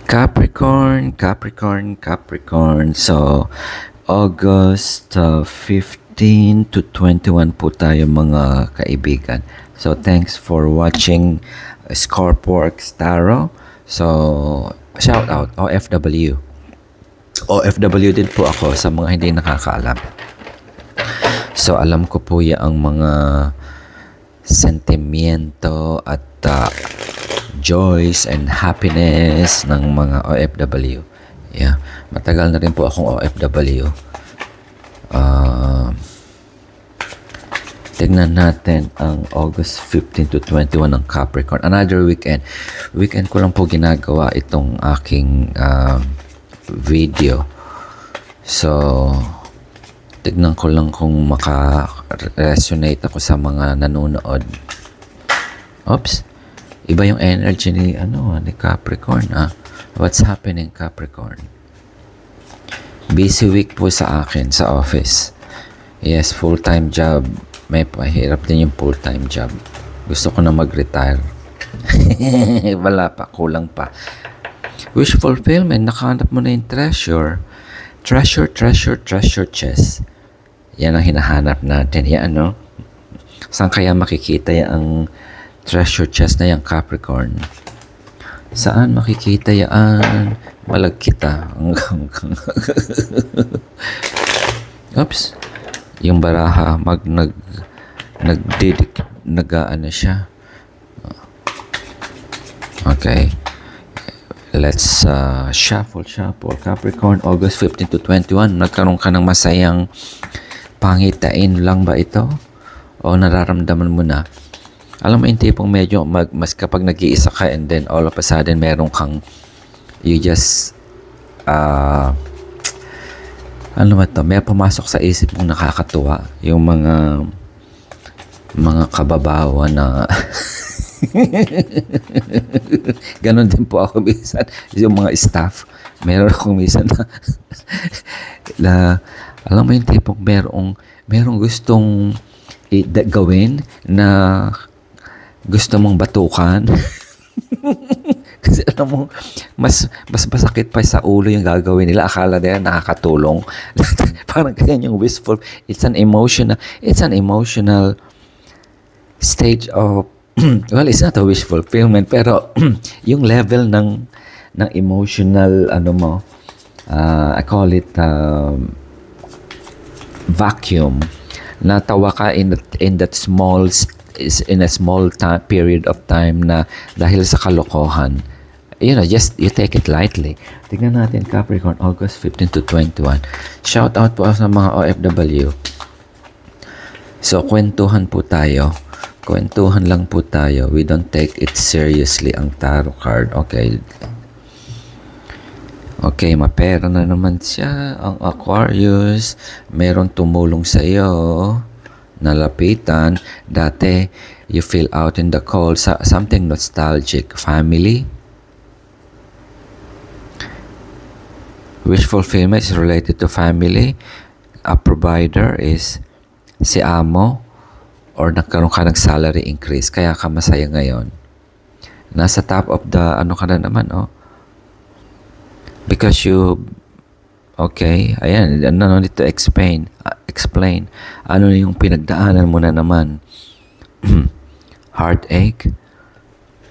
Capricorn, Capricorn, Capricorn. So, August 15 to 21 po tayo mga kaibigan. So, thanks for watching Scorpworks Tarot. So, shout out, OFW. OFW din po ako sa mga hindi nakakaalam. So, alam ko po yung mga sentimiento at joys and happiness ng mga OFW. Yeah. Matagal na rin po akong OFW. Tignan natin ang August 15 to 21 ng Capricorn. Another weekend. Weekend ko lang po ginagawa itong aking video. So, tignan ko lang kung maka-resonate ako sa mga nanonood. Oops. Iba yung energy ni Capricorn. What's happening, Capricorn? Busy week po sa akin sa office. Yes, full-time job. May pahirap din yung full-time job. Gusto ko na mag-retire. Wala pa, kulang pa. Wish fulfillment, nakahanap mo na yung treasure. Treasure, treasure, treasure chest. Yan ang hinahanap natin. Yan, saan kaya makikita yung treasure chest na yung Capricorn? Saan makikita yan? Malag kita. Oops. Yung baraha, nag-ano siya. Okay. Let's shuffle. Capricorn, August 15 to 21. Nagkaroon ka ng masayang pangitain lang ba ito? O nararamdaman mo na? Alam mo yung tipong medyo mas kapag nag-iisa ka and then all of a sudden meron kang you just may pumasok sa isip mong nakakatuwa yung mga kababawa na ganon din po ako minsan yung mga staff. Meron akong minsan na alam mo yung tipong merong gustong gawin na gusto mong batukan. Kasi alam mo, mas masakit pa sa ulo yung gagawin nila. Akala nila nakakatulong. Parang ganyan yung wistful. It's an emotional stage of well, it's not a wish fulfillment, pero yung level ng emotional I call it vacuum. Natawa ka in that small period of time na dahil sa kalokohan. Just you take it lightly. Tignan natin Capricorn, August 15 to 21. Shout out po sa mga OFW. So, kwentuhan lang po tayo. We don't take it seriously ang tarot card. Okay. Okay, mapera na naman siya. Ang Aquarius, meron tumulong sa iyo. Nalapitan. Dati, you feel out in the cold. Something nostalgic. Family. Wish fulfillment is related to family. A provider is si amo or nagkaroon ka ng salary increase. Kaya ka masaya ngayon. Nasa top of the ka na naman, Because okay, ayan, no need to explain. Ano yung pinagdaanan mo na naman? Heartache.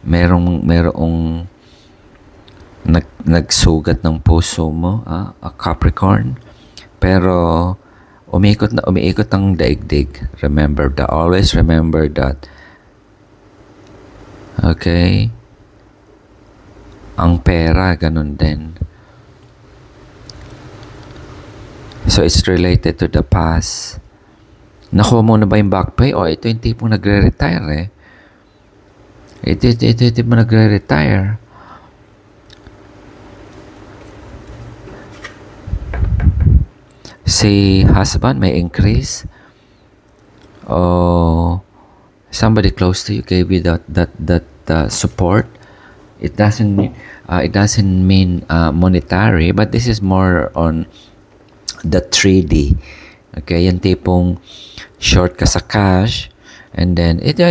Merong nagsugat ng puso mo, a Capricorn. Pero umiikot ang daigdig. Always remember that. Okay? Ang pera, ganun din. So, it's related to the past. Nakuha mo na ba yung back pay? Ito yung tipong nagre-retire Ito yung tipong nagre-retire. Si husband may increase. Somebody close to you gave you that support. It doesn't mean monetary, but this is more on the 3D. Okay, yung tipong short ka sa cash, and then it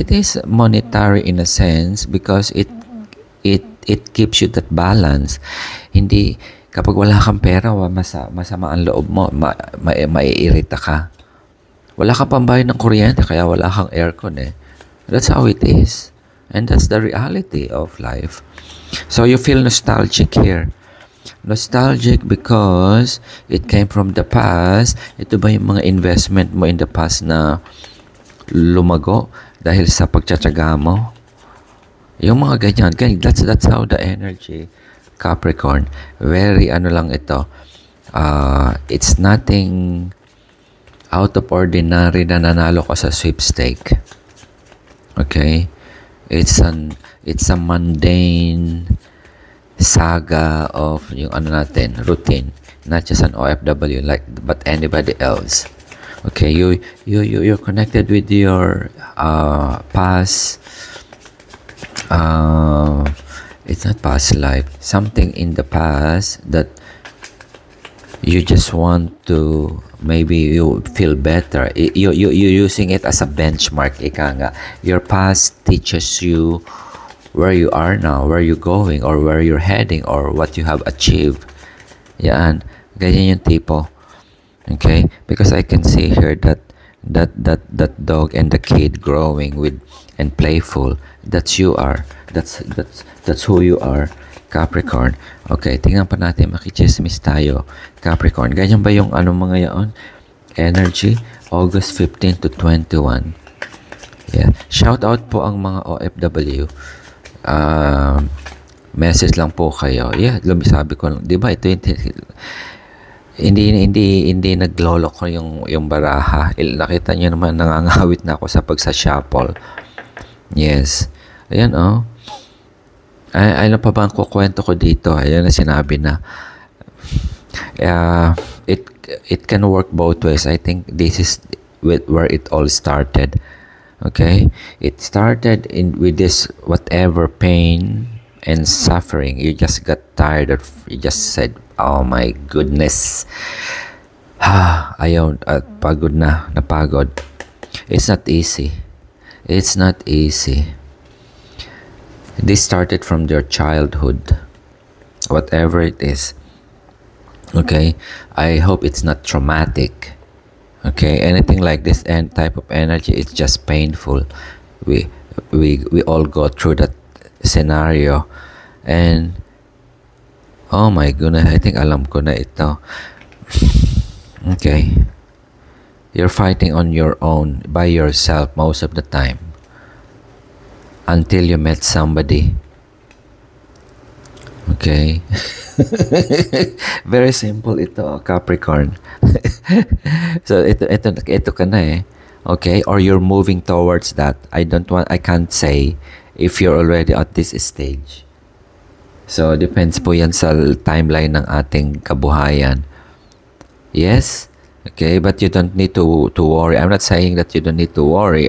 is monetary in a sense because it it keeps you that balance. Hindi, kapag wala kang pera, masama ang loob mo, maiirita ka. Wala kang pambayad ng kuryente, kaya wala kang aircon eh. That's how it is. And that's the reality of life. So you feel nostalgic here. Nostalgic because it came from the past. Ito ba yung mga investment mo in the past na lumago dahil sa pagtsatsaga mo? Yung mga ganyan. That's how the energy, Capricorn. Very lang ito. It's nothing out of ordinary na nanalo ka sa sweepstake. Okay? It's a mundane saga of yung routine. Not just an OFW but anybody else. Okay, you're connected with your past. It's not past life. Something in the past that you just want to, maybe you feel better. You're using it as a benchmark. Ika nga. Your past teaches you where you are now, where you're going, or where you're heading, or what you have achieved. Yan. Ganyan yung tipo. Okay? Because I can see here that dog and the kid growing with and playful. That's you are. That's who you are. Capricorn. Okay, tingnan pa natin. Makichismis tayo. Capricorn. Ganyan ba yung mga yaon? Energy, August 15 to 21. Yeah. Shout out po ang mga OFW. Message lang po kayo. Yeah, sabi ko, di ba ito hindi naglolo ko yung baraha. Nakita niyo naman, nangangawit na ako sa pagsashuffle. Yes. Ayan, oh. Ano pa ba ang kukwento ko dito? Ayan na sinabi na. It can work both ways. I think this is where it all started. Okay? It started with this whatever pain and suffering. You just got tired of, you just said, oh my goodness. Ayaw, pagod na, napagod. It's not easy. It's not easy. This started from their childhood, whatever it is. Okay, I hope it's not traumatic. Okay, anything like this and type of energy, it's just painful. We all go through that scenario, and oh my goodness, I think alam ko na ito. Okay, you're fighting on your own by yourself most of the time. Until you met somebody. Okay? Very simple ito, Capricorn. So, ito ka na eh. Okay? Or you're moving towards that. I can't say if you're already at this stage. So, depends po yan sa timeline ng ating kabuhayan. Yes? Okay? But you don't need to worry. I'm not saying that you don't need to worry.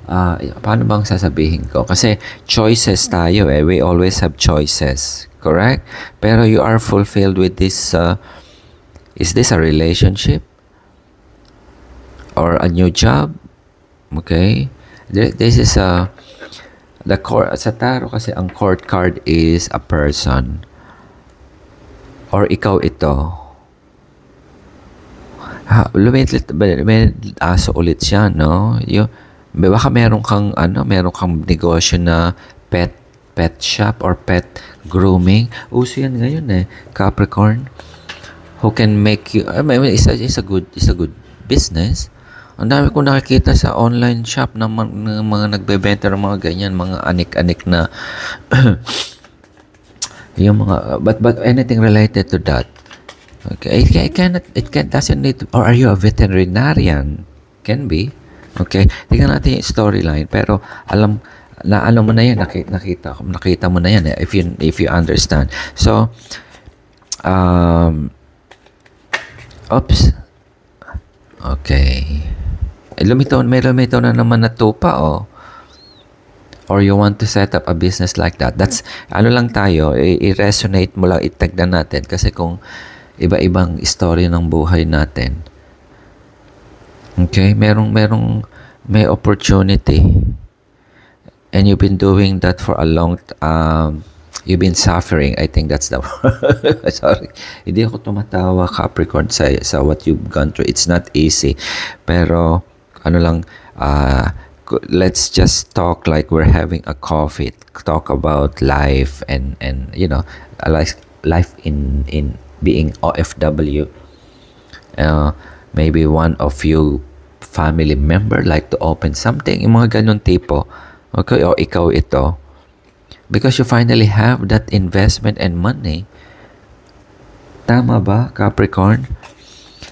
Paano bang sasabihin ko? Kasi choices tayo eh. We always have choices. Correct? Pero you are fulfilled with this. Is this a relationship? Or a new job? Okay? This is the court. Sa tarot kasi ang court card is a person. Or ikaw ito. May aso ulit siya, no? Baka meron kang negosyo na pet shop or pet grooming. Uso yan ngayon eh, Capricorn. Who can make you, it's a good business. Ang dami ko nakikita sa online shop ng mga nagbebenta ng mga ganyan, mga anik-anik na yung mga, but anything related to that. Okay, it doesn't need to, or are you a veterinarian? Can be. Okay, tingnan natin yung storyline, pero alam mo na yan, nakita mo na yan eh, if you understand. So oops. Okay. May lumitaw na naman na tupa, oh. Or you want to set up a business like that. That's, lang tayo, i-resonate mo lang, itagdan natin. Kasi kung iba-ibang story ng buhay natin, okay, may opportunity. And you've been doing that for a long You've been suffering. I think that's the sorry. Hindi ako tumatawa, Capricorn, sa what you've gone through. It's not easy. Pero, ano lang, let's just talk like we're having a coffee. Talk about life and you know, life in being OFW. Maybe one of you family member like to open something, yung mga ganun tipo. Okay, o ikaw ito. Because you finally have that investment and money. Tama ba, Capricorn?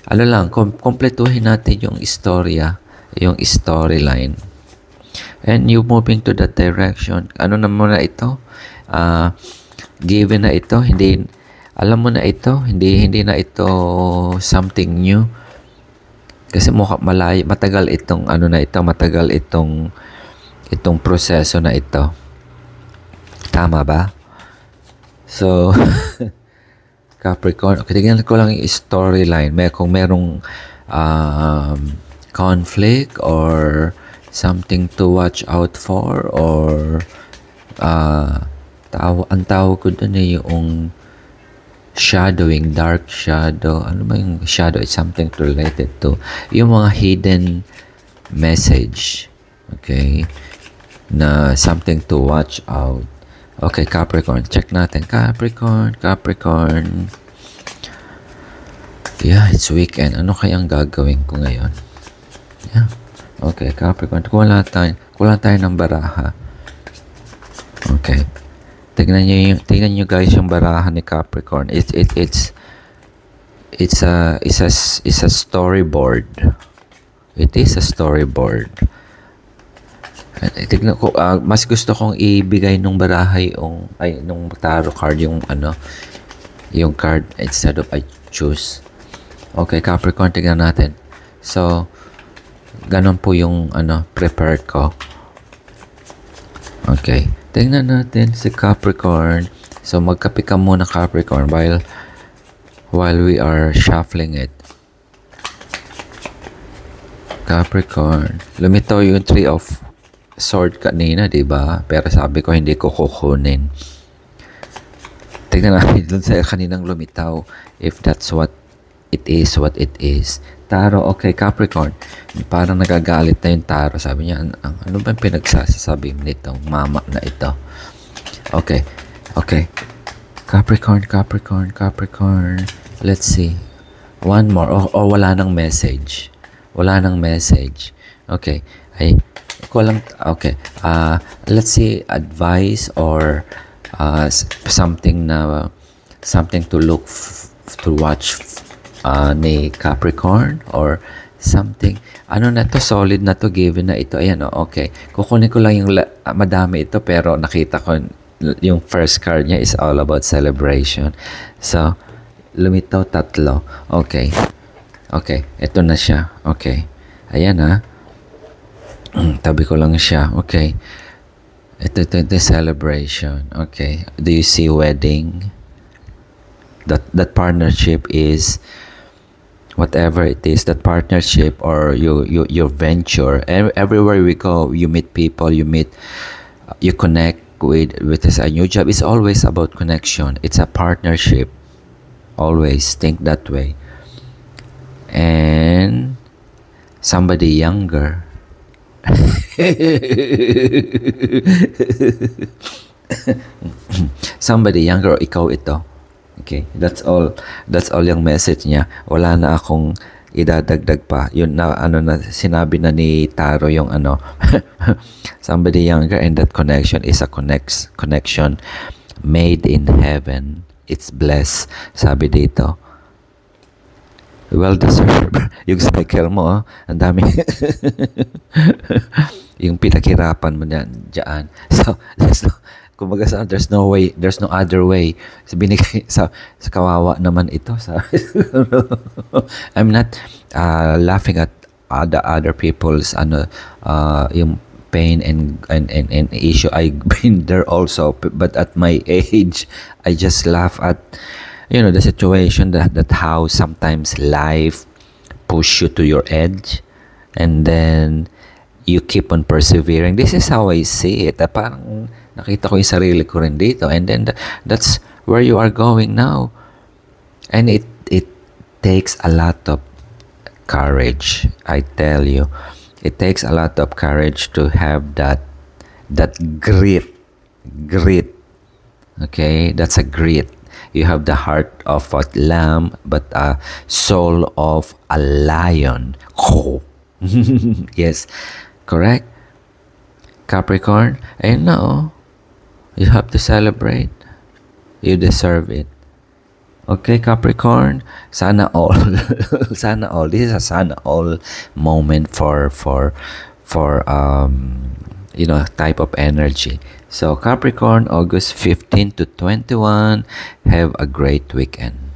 Ano lang, kompletuhin natin yung istorya, yung storyline. And you moving to that direction. Ano na muna ito? Given na ito, hindi, alam mo na ito, hindi na ito something new. Kasi matagal itong ano na ito, matagal itong proseso na ito. Tama ba? So, Capricorn, okay, tignan ko lang yung storyline. Kung merong conflict or something to watch out for or ang tawag ko dun yung shadowing, dark shadow. Ano ba yung shadow? It's something related to yung mga hidden message. Okay? Na something to watch out. Okay, Capricorn. Check natin. Capricorn. Yeah, it's weekend. Ano kayang gagawin ko ngayon? Yeah. Okay, Capricorn. Kulang tayo ng baraha. Okay. Tignan niyo guys yung baraha ni Capricorn. It's a storyboard. It is a storyboard. Tignan ko, mas gusto kong ibigay nung baraha nung tarot card yung card instead of I choose. Okay, Capricorn, tignan natin. So, ganon po yung prepared ko. Okay, tignan natin si Capricorn. So, magkape ka muna, Capricorn, while we are shuffling it. Capricorn, lumitaw yung Three of Sword kanina, diba? Pero sabi ko hindi ko kukunin. Tignan natin dun sa kaninang lumitaw if that's what it is. Taro, okay, Capricorn. Parang nagagalit na yung Taro. Sabi niya, ano ba yung pinagsasabi nitong mama na ito? Okay. Capricorn. Let's see. One more. O wala nang message. Okay. Okay. Let's see, advice or something to to watch ni Capricorn or something. Ano na to, solid na to, given na ito. Ayan, okay. Kukunin ko lang yung madami ito pero nakita ko yung first card niya is all about celebration. So, lumitaw 3. Okay. Ito na siya. Okay. Ayan tabi ko lang siya. Okay. Ito celebration. Okay. Do you see wedding? That partnership is whatever it is, that partnership or your venture. Everywhere we go, you meet people, you connect with this. A new job is always about connection. It's a partnership. Always think that way. And somebody younger. Somebody younger, ikaw ito. Okay, that's all yung message niya. Wala na akong idadagdag pa. Yun na sinabi na ni Taro yung somebody younger, and that connection is a connection made in heaven. It's blessed, sabi dito. Well deserved. Yung cycle mo, ang dami. Yung pinaghirapan mo dyan. So, there's no way, there's no other way. So, binigay sa kawawa naman ito. I'm not laughing at other people's yung pain and issue. I've been there also, but at my age, I just laugh at the situation that how sometimes life push you to your edge and then you keep on persevering. This is how I see it. Parang Nakita ko yung sarili ko rin dito. And then, that's where you are going now. And it takes a lot of courage, I tell you. It takes a lot of courage to have that grit. Okay, that's a grit. You have the heart of a lamb, but a soul of a lion. Oh. Yes, correct. Capricorn, and now you have to celebrate. You deserve it. Okay, Capricorn, sana all. Sana all. This is a sana all moment for type of energy. So Capricorn, August 15 to 21, have a great weekend.